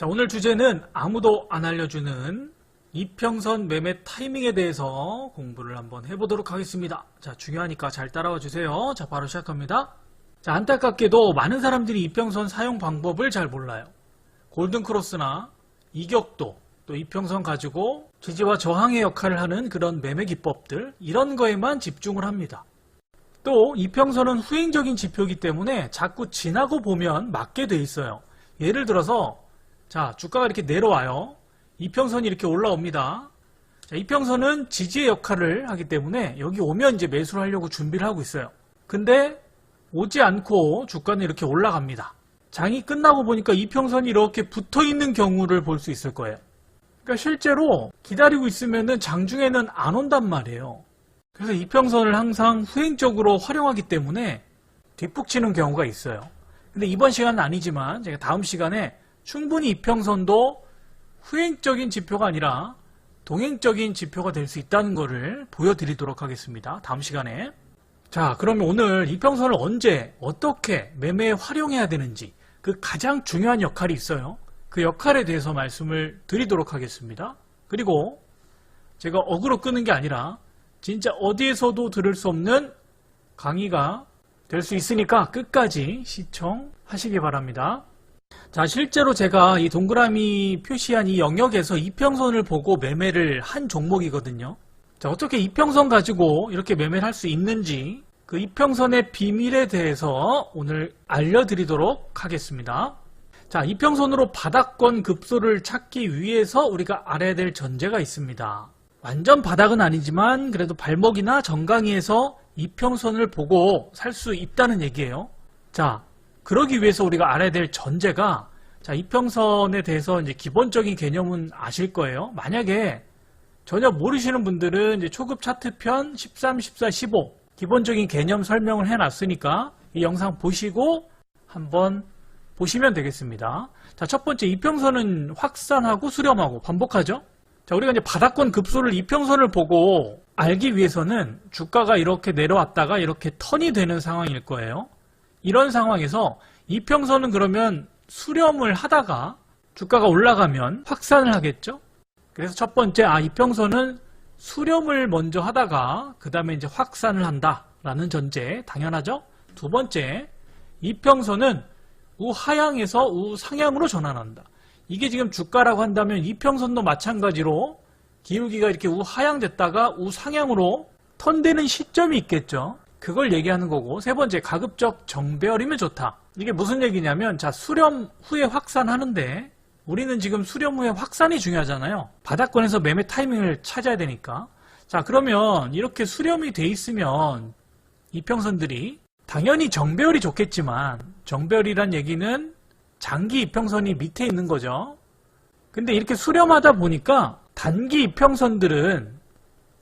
자, 오늘 주제는 아무도 안 알려주는 이평선 매매 타이밍에 대해서 공부를 한번 해보도록 하겠습니다. 자, 중요하니까 잘 따라와 주세요. 자, 바로 시작합니다. 자, 안타깝게도 많은 사람들이 이평선 사용 방법을 잘 몰라요. 골든크로스나 이격도, 또 이평선 가지고 지지와 저항의 역할을 하는 그런 매매 기법들, 이런 거에만 집중을 합니다. 또 이평선은 후행적인 지표이기 때문에 자꾸 지나고 보면 맞게 돼 있어요. 예를 들어서 자, 주가가 이렇게 내려와요. 이평선이 이렇게 올라옵니다. 자, 이평선은 지지의 역할을 하기 때문에 여기 오면 이제 매수를 하려고 준비를 하고 있어요. 근데 오지 않고 주가는 이렇게 올라갑니다. 장이 끝나고 보니까 이평선이 이렇게 붙어 있는 경우를 볼 수 있을 거예요. 그러니까 실제로 기다리고 있으면은 장중에는 안 온단 말이에요. 그래서 이평선을 항상 후행적으로 활용하기 때문에 뒷북치는 경우가 있어요. 근데 이번 시간은 아니지만 제가 다음 시간에 충분히 이평선도 후행적인 지표가 아니라 동행적인 지표가 될 수 있다는 것을 보여드리도록 하겠습니다. 다음 시간에. 자, 그러면 오늘 이평선을 언제 어떻게 매매에 활용해야 되는지 그 가장 중요한 역할이 있어요. 그 역할에 대해서 말씀을 드리도록 하겠습니다. 그리고 제가 어그로 끄는 게 아니라 진짜 어디에서도 들을 수 없는 강의가 될 수 있으니까 끝까지 시청하시기 바랍니다. 자, 실제로 제가 이 동그라미 표시한 이 영역에서 이평선을 보고 매매를 한 종목이거든요. 자, 어떻게 이평선 가지고 이렇게 매매를 할 수 있는지 그 이평선의 비밀에 대해서 오늘 알려드리도록 하겠습니다. 자, 이평선으로 바닥권 급소를 찾기 위해서 우리가 알아야 될 전제가 있습니다. 완전 바닥은 아니지만 그래도 발목이나 정강이에서 이평선을 보고 살 수 있다는 얘기예요. 자, 그러기 위해서 우리가 알아야 될 전제가, 자, 이평선에 대해서 이제 기본적인 개념은 아실 거예요. 만약에 전혀 모르시는 분들은 이제 초급 차트편 13, 14, 15 기본적인 개념 설명을 해놨으니까 이 영상 보시고 한번 보시면 되겠습니다. 자, 첫 번째 이평선은 확산하고 수렴하고 반복하죠. 자, 우리가 이제 바닥권 급소를 이평선을 보고 알기 위해서는 주가가 이렇게 내려왔다가 이렇게 턴이 되는 상황일 거예요. 이런 상황에서 이평선은 그러면 수렴을 하다가 주가가 올라가면 확산을 하겠죠. 그래서 첫 번째, 이평선은 수렴을 먼저 하다가 그 다음에 이제 확산을 한다라는 전제, 당연하죠. 두 번째, 이평선은 우하향에서 우상향으로 전환한다. 이게 지금 주가라고 한다면 이평선도 마찬가지로 기울기가 이렇게 우하향 됐다가 우상향으로 턴되는 시점이 있겠죠. 그걸 얘기하는 거고, 세 번째, 가급적 정배열이면 좋다. 이게 무슨 얘기냐면, 자, 수렴 후에 확산하는데 우리는 지금 수렴 후에 확산이 중요하잖아요. 바닥권에서 매매 타이밍을 찾아야 되니까. 자, 그러면 이렇게 수렴이 돼 있으면 이평선들이 당연히 정배열이 좋겠지만, 정배열이란 얘기는 장기 이평선이 밑에 있는 거죠. 근데 이렇게 수렴하다 보니까 단기 이평선들은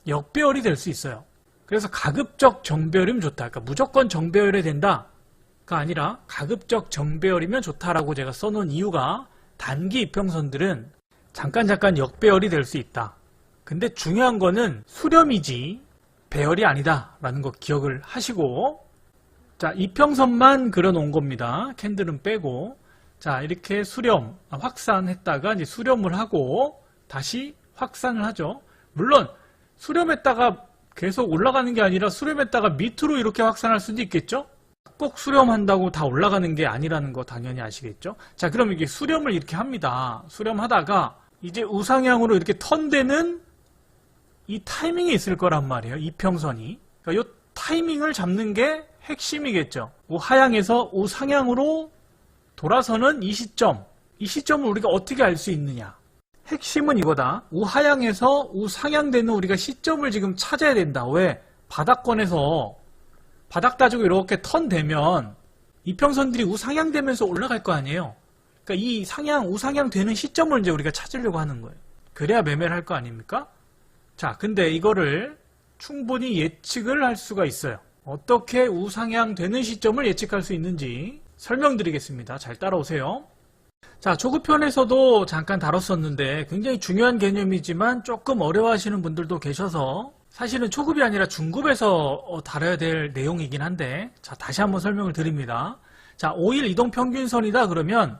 역배열이 될 수 있어요. 그래서 가급적 정배열이면 좋다. 그러니까 무조건 정배열이 된다가 아니라 가급적 정배열이면 좋다라고 제가 써놓은 이유가, 단기 이평선들은 잠깐 역배열이 될 수 있다. 근데 중요한 거는 수렴이지 배열이 아니다라는 거 기억을 하시고, 자, 이평선만 그려놓은 겁니다. 캔들은 빼고. 자, 이렇게 확산했다가 이제 수렴을 하고 다시 확산을 하죠. 물론 수렴했다가 계속 올라가는 게 아니라 수렴했다가 밑으로 이렇게 확산할 수도 있겠죠? 꼭 수렴한다고 다 올라가는 게 아니라는 거 당연히 아시겠죠? 자, 그럼 이게 수렴을 이렇게 합니다. 수렴하다가 이제 우상향으로 이렇게 턴되는 이 타이밍이 있을 거란 말이에요. 이평선이. 그러니까 이 타이밍을 잡는 게 핵심이겠죠. 우하향에서 우상향으로 돌아서는 이 시점을 우리가 어떻게 알 수 있느냐. 핵심은 이거다. 우하향에서 우상향되는 우리가 시점을 지금 찾아야 된다. 왜? 바닥권에서 바닥 따지고 이렇게 턴되면 이평선들이 우상향되면서 올라갈 거 아니에요. 그러니까 이 우상향 되는 시점을 이제 우리가 찾으려고 하는 거예요. 그래야 매매를 할 거 아닙니까? 자, 근데 이거를 충분히 예측을 할 수가 있어요. 어떻게 우상향 되는 시점을 예측할 수 있는지 설명드리겠습니다. 잘 따라오세요. 자, 초급편에서도 잠깐 다뤘었는데 굉장히 중요한 개념이지만 조금 어려워하시는 분들도 계셔서 사실은 초급이 아니라 중급에서 다뤄야 될 내용이긴 한데, 자, 다시 한번 설명을 드립니다. 자, 5일 이동평균선이다 그러면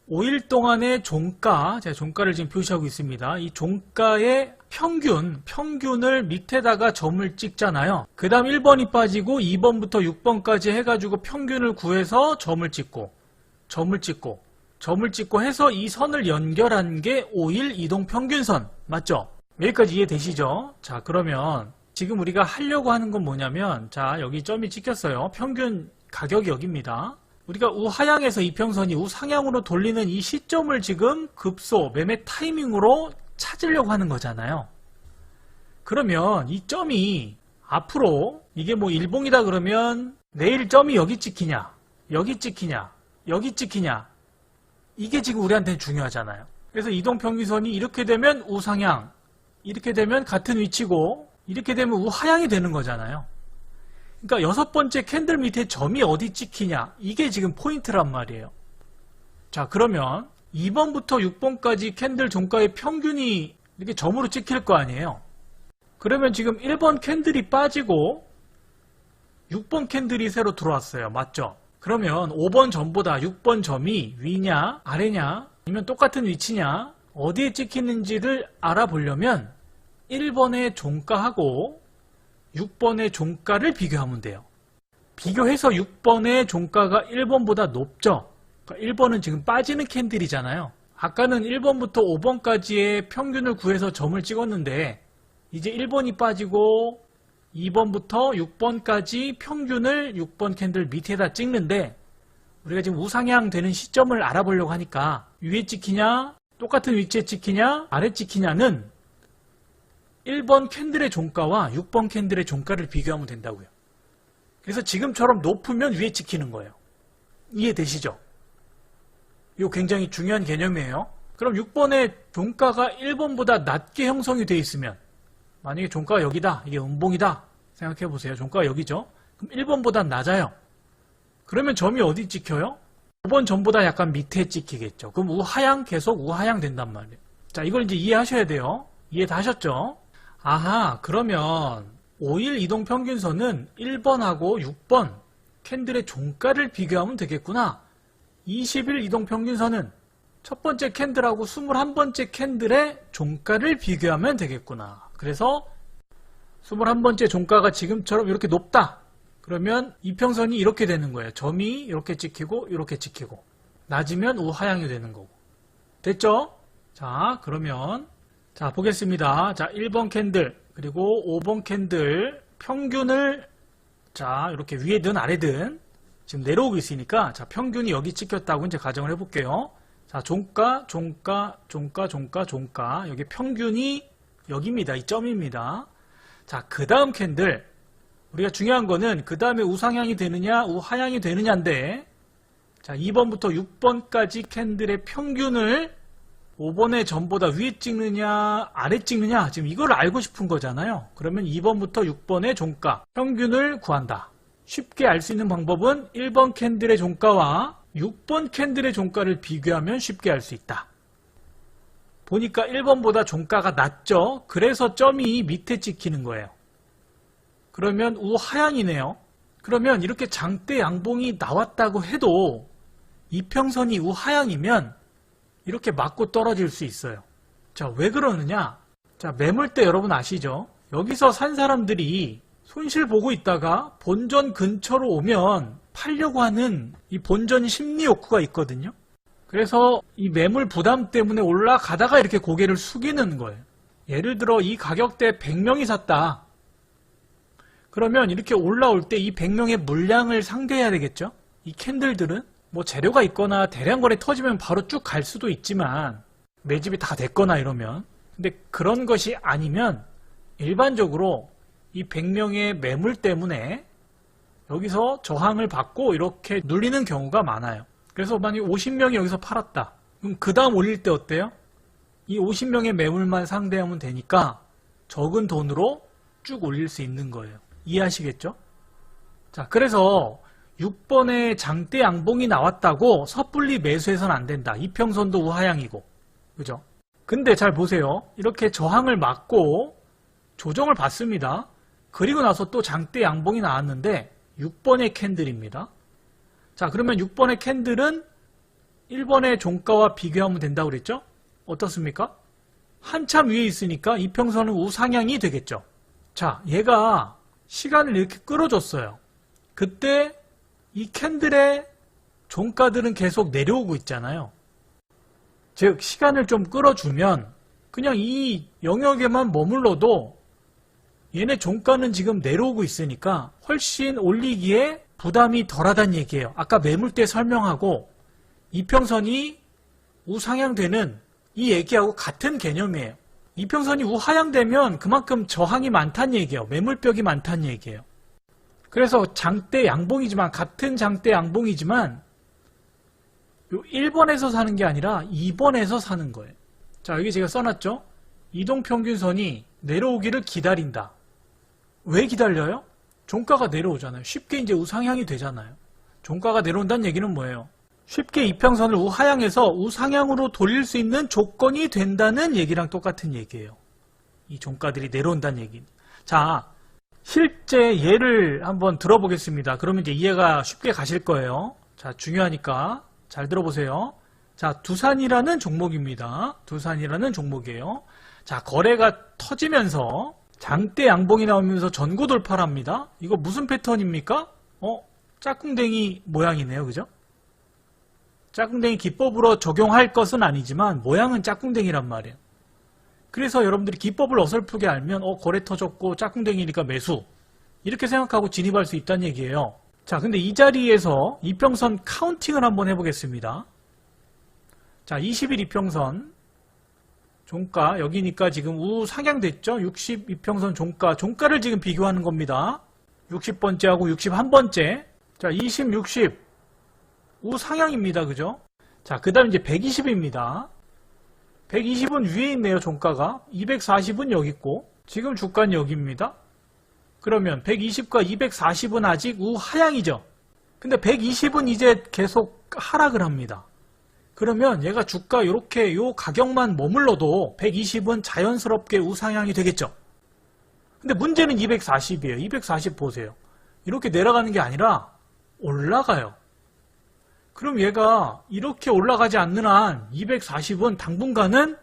5일 동안의 종가, 제가 종가를 지금 표시하고 있습니다. 이 종가의 평균을 밑에다가 점을 찍잖아요. 그 다음 1번이 빠지고 2번부터 6번까지 해가지고 평균을 구해서 점을 찍고 해서 이 선을 연결한 게 5일 이동평균선. 맞죠? 여기까지 이해되시죠? 자, 그러면 지금 우리가 하려고 하는 건 뭐냐면, 자, 여기 점이 찍혔어요. 평균 가격이 여기입니다. 우리가 우하향에서 이평선이 우상향으로 돌리는 이 시점을 지금 급소, 매매 타이밍으로 찾으려고 하는 거잖아요. 그러면 이 점이 앞으로 이게 뭐 일봉이다 그러면 내일 점이 여기 찍히냐, 여기 찍히냐, 여기 찍히냐, 이게 지금 우리한테는 중요하잖아요. 그래서 이동평균선이 이렇게 되면 우상향, 이렇게 되면 같은 위치고, 이렇게 되면 우하향이 되는 거잖아요. 그러니까 6번째 캔들 밑에 점이 어디 찍히냐, 이게 지금 포인트란 말이에요. 자, 그러면 2번부터 6번까지 캔들 종가의 평균이 이렇게 점으로 찍힐 거 아니에요. 그러면 지금 1번 캔들이 빠지고 6번 캔들이 새로 들어왔어요. 맞죠? 그러면 5번 점보다 6번 점이 위냐, 아래냐, 아니면 똑같은 위치냐, 어디에 찍히는지를 알아보려면 1번의 종가하고 6번의 종가를 비교하면 돼요. 비교해서 6번의 종가가 1번보다 높죠? 그러니까 1번은 지금 빠지는 캔들이잖아요. 아까는 1번부터 5번까지의 평균을 구해서 점을 찍었는데 이제 1번이 빠지고 2번부터 6번까지 평균을 6번 캔들 밑에다 찍는데 우리가 지금 우상향 되는 시점을 알아보려고 하니까 위에 찍히냐, 똑같은 위치에 찍히냐, 아래 찍히냐는 1번 캔들의 종가와 6번 캔들의 종가를 비교하면 된다고요. 그래서 지금처럼 높으면 위에 찍히는 거예요. 이해되시죠? 이거 굉장히 중요한 개념이에요. 그럼 6번의 종가가 1번보다 낮게 형성이 되어 있으면, 만약에 종가가 여기다, 이게 음봉이다 생각해 보세요. 종가가 여기죠? 그럼 1번보다 낮아요. 그러면 점이 어디 찍혀요? 5번 점보다 약간 밑에 찍히겠죠. 그럼 우하향, 계속 우하향 된단 말이에요. 자, 이걸 이제 이해하셔야 돼요. 이해 다 하셨죠? 아하, 그러면 5일 이동평균선은 1번하고 6번 캔들의 종가를 비교하면 되겠구나. 20일 이동평균선은 첫 번째 캔들하고 21번째 캔들의 종가를 비교하면 되겠구나. 그래서 21번째 종가가 지금처럼 이렇게 높다. 그러면 이평선이 이렇게 되는 거예요. 점이 이렇게 찍히고 이렇게 찍히고. 낮으면 우하향이 되는 거고. 됐죠? 자, 그러면 자, 보겠습니다. 자, 1번 캔들 그리고 5번 캔들 평균을 자, 이렇게 위에든 아래든 지금 내려오고 있으니까 자, 평균이 여기 찍혔다고 이제 가정을 해볼게요. 자, 종가, 종가, 종가, 종가, 종가. 여기 평균이 여기입니다. 이 점입니다. 자, 그 다음 캔들. 우리가 중요한 거는 그 다음에 우상향이 되느냐, 우하향이 되느냐인데, 자, 2번부터 6번까지 캔들의 평균을 5번의 점보다 위에 찍느냐, 아래 찍느냐, 지금 이걸 알고 싶은 거잖아요. 그러면 2번부터 6번의 종가, 평균을 구한다. 쉽게 알 수 있는 방법은 1번 캔들의 종가와 6번 캔들의 종가를 비교하면 쉽게 알 수 있다. 보니까 1번보다 종가가 낮죠? 그래서 점이 밑에 찍히는 거예요. 그러면 우하향이네요. 그러면 이렇게 장대 양봉이 나왔다고 해도 이평선이 우하향이면 이렇게 맞고 떨어질 수 있어요. 자, 왜 그러느냐? 자, 매물대 여러분 아시죠? 여기서 산 사람들이 손실 보고 있다가 본전 근처로 오면 팔려고 하는 이 본전 심리 욕구가 있거든요. 그래서 이 매물 부담 때문에 올라가다가 이렇게 고개를 숙이는 거예요. 예를 들어 이 가격대 100명이 샀다. 그러면 이렇게 올라올 때 이 100명의 물량을 상대해야 되겠죠? 이 캔들들은 뭐 재료가 있거나 대량 거래 터지면 바로 쭉 갈 수도 있지만 매집이 다 됐거나 이러면 근데 그런 것이 아니면 일반적으로 이 100명의 매물 때문에 여기서 저항을 받고 이렇게 눌리는 경우가 많아요. 그래서 만약에 50명이 여기서 팔았다. 그럼 그 다음 올릴 때 어때요? 이 50명의 매물만 상대하면 되니까 적은 돈으로 쭉 올릴 수 있는 거예요. 이해하시겠죠? 자, 그래서 6번에 장대 양봉이 나왔다고 섣불리 매수해서는 안 된다. 이평선도 우하향이고. 그죠? 근데 잘 보세요. 이렇게 저항을 막고 조정을 받습니다. 그리고 나서 또 장대 양봉이 나왔는데 6번의 캔들입니다. 자, 그러면 6번의 캔들은 1번의 종가와 비교하면 된다고 그랬죠? 어떻습니까? 한참 위에 있으니까 이평선은 우상향이 되겠죠. 자, 얘가 시간을 이렇게 끌어줬어요. 그때 이 캔들의 종가들은 계속 내려오고 있잖아요. 즉 시간을 좀 끌어주면 그냥 이 영역에만 머물러도 얘네 종가는 지금 내려오고 있으니까 훨씬 올리기에 부담이 덜하다는 얘기예요. 아까 매물대 설명하고 이평선이 우상향되는 이 얘기하고 같은 개념이에요. 이평선이 우하향되면 그만큼 저항이 많다는 얘기예요. 매물벽이 많다는 얘기예요. 그래서 장대 양봉이지만 같은 장대 양봉이지만 요 1번에서 사는 게 아니라 2번에서 사는 거예요. 자, 여기 제가 써놨죠? 이동평균선이 내려오기를 기다린다. 왜 기다려요? 종가가 내려오잖아요. 쉽게 이제 우상향이 되잖아요. 종가가 내려온다는 얘기는 뭐예요? 쉽게 이평선을 우하향에서 우상향으로 돌릴 수 있는 조건이 된다는 얘기랑 똑같은 얘기예요. 이 종가들이 내려온다는 얘기는. 자, 실제 예를 한번 들어보겠습니다. 그러면 이제 이해가 쉽게 가실 거예요. 자, 중요하니까 잘 들어보세요. 자, 두산이라는 종목입니다. 두산이라는 종목이에요. 자, 거래가 터지면서 장대 양봉이 나오면서 전고 돌파를 합니다. 이거 무슨 패턴입니까? 짝꿍댕이 모양이네요. 그죠? 짝꿍댕이 기법으로 적용할 것은 아니지만 모양은 짝꿍댕이란 말이에요. 그래서 여러분들이 기법을 어설프게 알면 거래 터졌고 짝꿍댕이니까 매수 이렇게 생각하고 진입할 수 있다는 얘기예요. 자, 근데 이 자리에서 이평선 카운팅을 한번 해보겠습니다. 자, 20일 이평선 종가 여기니까 지금 우상향됐죠? 60 이평선 종가를 지금 비교하는 겁니다. 60번째하고 61번째. 자, 20, 60 우상향입니다. 그죠? 자, 그 다음 이제 120입니다. 120은 위에 있네요. 종가가. 240은 여기 있고 지금 주가는 여기입니다. 그러면 120과 240은 아직 우하향이죠. 근데 120은 이제 계속 하락을 합니다. 그러면 얘가 주가 이렇게 요 가격만 머물러도 120은 자연스럽게 우상향이 되겠죠. 근데 문제는 240이에요. 240 보세요. 이렇게 내려가는 게 아니라 올라가요. 그럼 얘가 이렇게 올라가지 않는 한 240은 당분간은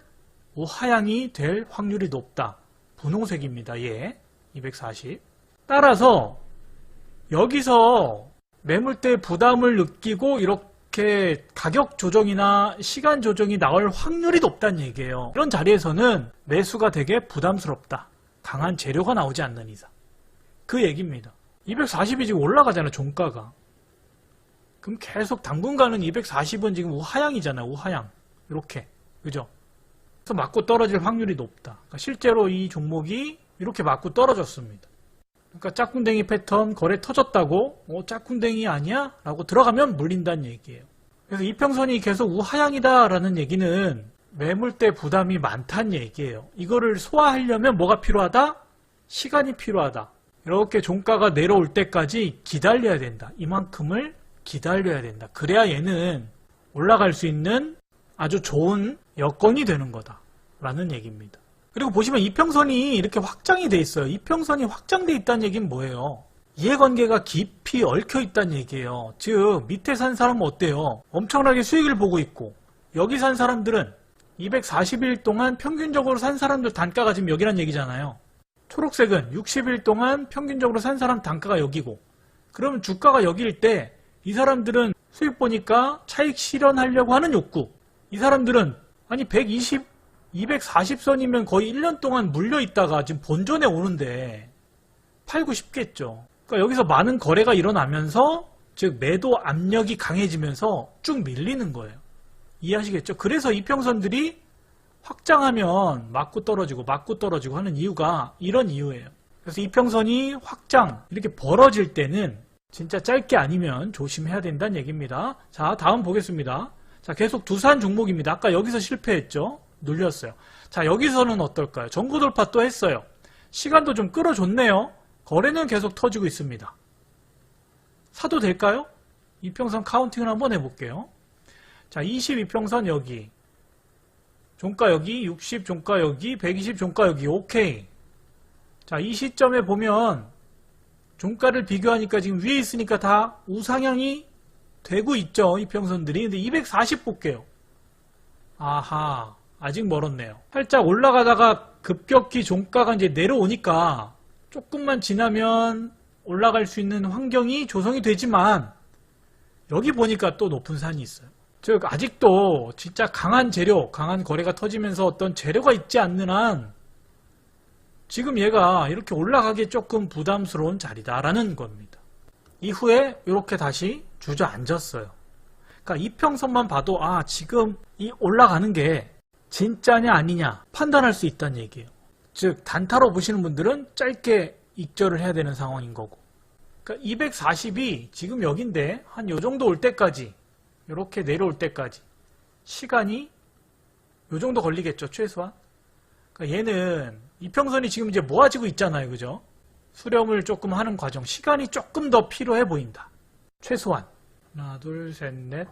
우하향이 될 확률이 높다. 분홍색입니다. 얘 240. 따라서 여기서 매물대 부담을 느끼고 이렇게 가격 조정이나 시간 조정이 나올 확률이 높다는 얘기예요. 이런 자리에서는 매수가 되게 부담스럽다. 강한 재료가 나오지 않는 이상. 그 얘기입니다. 240이 지금 올라가잖아요. 종가가. 그럼 계속 당분간은 240은 지금 우하향이잖아요. 우하향. 이렇게. 그죠? 그래서 맞고 떨어질 확률이 높다. 그러니까 실제로 이 종목이 이렇게 맞고 떨어졌습니다. 그러니까 짝꿍댕이 패턴 거래 터졌다고 짝꿍댕이 아니야? 라고 들어가면 물린다는 얘기예요. 그래서 이평선이 계속 우하향이다 라는 얘기는 매물대 부담이 많다는 얘기예요. 이거를 소화하려면 뭐가 필요하다? 시간이 필요하다. 이렇게 종가가 내려올 때까지 기다려야 된다. 이만큼을 기다려야 된다. 그래야 얘는 올라갈 수 있는 아주 좋은 여건이 되는 거다 라는 얘기입니다. 그리고 보시면 이평선이 이렇게 확장이 돼 있어요. 이평선이 확장돼 있다는 얘기는 뭐예요? 이해관계가 깊이 얽혀 있다는 얘기예요. 즉 밑에 산 사람은 어때요? 엄청나게 수익을 보고 있고 여기 산 사람들은 240일 동안 평균적으로 산 사람들 단가가 지금 여기란 얘기잖아요. 초록색은 60일 동안 평균적으로 산 사람 단가가 여기고 그러면 주가가 여기일 때 이 사람들은 수익 보니까 차익 실현하려고 하는 욕구. 이 사람들은 아니 120, 240선이면 거의 1년 동안 물려 있다가 지금 본전에 오는데 팔고 싶겠죠. 그러니까 여기서 많은 거래가 일어나면서 즉 매도 압력이 강해지면서 쭉 밀리는 거예요. 이해하시겠죠? 그래서 이평선들이 확장하면 맞고 떨어지고 하는 이유가 이런 이유예요. 그래서 이평선이 확장 이렇게 벌어질 때는 진짜 짧게 아니면 조심해야 된다는 얘기입니다. 자, 다음 보겠습니다. 자, 계속 두산 종목입니다. 아까 여기서 실패했죠? 눌렸어요. 자, 여기서는 어떨까요? 전고 돌파 또 했어요. 시간도 좀 끌어줬네요. 거래는 계속 터지고 있습니다. 사도 될까요? 이평선 카운팅을 한번 해볼게요. 자, 22평선 여기, 종가 여기, 60 종가 여기, 120 종가 여기. 오케이. 자, 이 시점에 보면 종가를 비교하니까 지금 위에 있으니까 다 우상향이 되고 있죠. 이평선들이. 근데 240 볼게요. 아하, 아직 멀었네요. 살짝 올라가다가 급격히 종가가 이제 내려오니까 조금만 지나면 올라갈 수 있는 환경이 조성이 되지만 여기 보니까 또 높은 산이 있어요. 즉 아직도 진짜 강한 재료, 강한 거래가 터지면서 어떤 재료가 있지 않는 한 지금 얘가 이렇게 올라가기 조금 부담스러운 자리다라는 겁니다. 이후에 이렇게 다시 주저앉았어요. 그러니까 이평선만 봐도 지금 이 올라가는 게 진짜냐 아니냐 판단할 수 있다는 얘기예요. 즉 단타로 보시는 분들은 짧게 익절을 해야 되는 상황인 거고, 그러니까 240이 지금 여긴데 한 요 정도 올 때까지, 이렇게 내려올 때까지 시간이 요 정도 걸리겠죠, 최소한. 그러니까 얘는 이평선이 지금 이제 모아지고 있잖아요, 그죠? 수렴을 조금 하는 과정, 시간이 조금 더 필요해 보인다. 최소한 하나, 둘, 셋, 넷,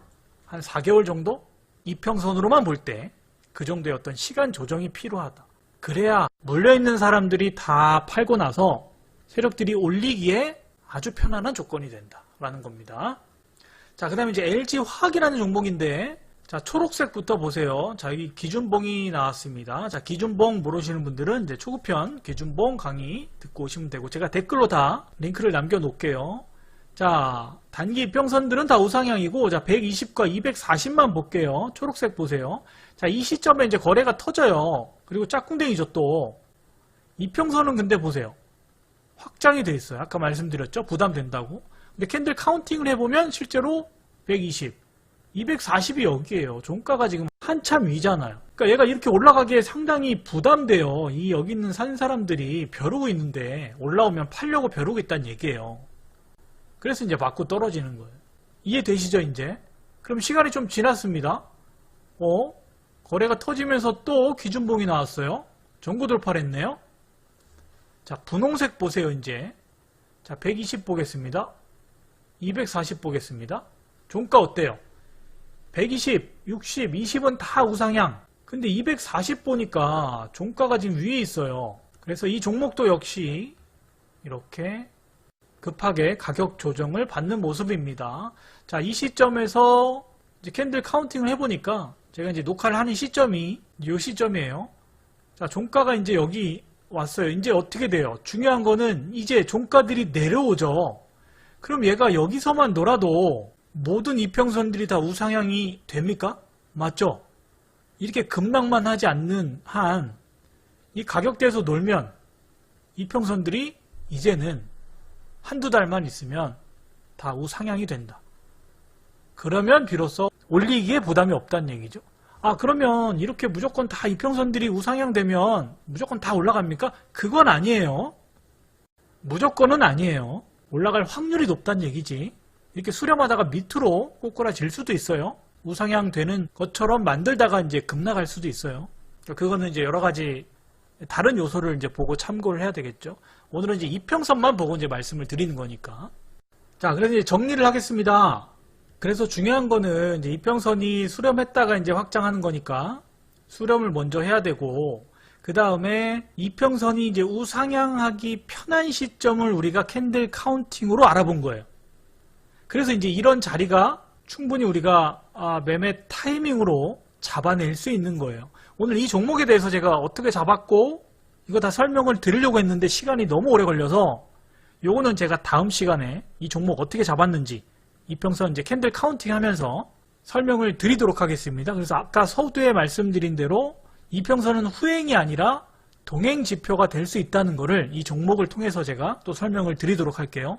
한 4개월 정도? 이평선으로만 볼 때 그 정도의 어떤 시간 조정이 필요하다. 그래야 몰려있는 사람들이 다 팔고 나서 세력들이 올리기에 아주 편안한 조건이 된다라는 겁니다. 자, 그 다음에 이제 LG화학이라는 종목인데, 자, 초록색부터 보세요. 자, 여기 기준봉이 나왔습니다. 자, 기준봉 모르시는 분들은 이제 초급편 기준봉 강의 듣고 오시면 되고, 제가 댓글로 다 링크를 남겨 놓을게요. 자, 단기 이평선들은 다 우상향이고, 자, 120과 240만 볼게요. 초록색 보세요. 자, 이 시점에 이제 거래가 터져요. 그리고 짝꿍댕이죠, 또. 이평선은 근데 보세요. 확장이 돼 있어요. 아까 말씀드렸죠? 부담된다고. 근데 캔들 카운팅을 해보면 실제로 120, 240이 여기에요. 종가가 지금 한참 위잖아요. 그러니까 얘가 이렇게 올라가기에 상당히 부담돼요. 이 여기 있는 산 사람들이 벼르고 있는데 올라오면 팔려고 벼르고 있다는 얘기예요. 그래서 이제 맞고 떨어지는 거예요. 이해되시죠, 이제? 그럼 시간이 좀 지났습니다. 거래가 터지면서 또 기준봉이 나왔어요. 전고 돌파를 했네요. 자, 분홍색 보세요, 이제. 자, 120 보겠습니다. 240 보겠습니다. 종가 어때요? 120, 60, 20은 다 우상향. 근데 240 보니까 종가가 지금 위에 있어요. 그래서 이 종목도 역시 이렇게 급하게 가격 조정을 받는 모습입니다. 자, 이 시점에서 이제 캔들 카운팅을 해보니까 제가 이제 녹화를 하는 시점이 이 시점이에요. 자, 종가가 이제 여기 왔어요. 이제 어떻게 돼요? 중요한 거는 이제 종가들이 내려오죠. 그럼 얘가 여기서만 놀아도 모든 이평선들이 다 우상향이 됩니까? 맞죠? 이렇게 급락만 하지 않는 한 이 가격대에서 놀면 이평선들이 이제는 한두 달만 있으면 다 우상향이 된다. 그러면 비로소 올리기에 부담이 없다는 얘기죠. 그러면 이렇게 무조건 다 이평선들이 우상향 되면 무조건 다 올라갑니까? 그건 아니에요. 무조건은 아니에요. 올라갈 확률이 높다는 얘기지. 이렇게 수렴하다가 밑으로 꼬꾸라질 수도 있어요. 우상향 되는 것처럼 만들다가 이제 급락할 수도 있어요. 그거는 이제 여러 가지 다른 요소를 이제 보고 참고를 해야 되겠죠. 오늘은 이제 이평선만 보고 이제 말씀을 드리는 거니까. 자, 그래서 이제 정리를 하겠습니다. 그래서 중요한 거는 이제 이평선이 수렴했다가 이제 확장하는 거니까 수렴을 먼저 해야 되고, 그 다음에 이평선이 이제 우상향하기 편한 시점을 우리가 캔들 카운팅으로 알아본 거예요. 그래서 이제 이런 자리가 충분히 우리가 매매 타이밍으로 잡아낼 수 있는 거예요. 오늘 이 종목에 대해서 제가 어떻게 잡았고 이거 다 설명을 드리려고 했는데 시간이 너무 오래 걸려서 요거는 제가 다음 시간에 이 종목 어떻게 잡았는지 이평선 이제 캔들 카운팅 하면서 설명을 드리도록 하겠습니다. 그래서 아까 서두에 말씀드린 대로 이평선은 후행이 아니라 동행 지표가 될 수 있다는 것을 이 종목을 통해서 제가 또 설명을 드리도록 할게요.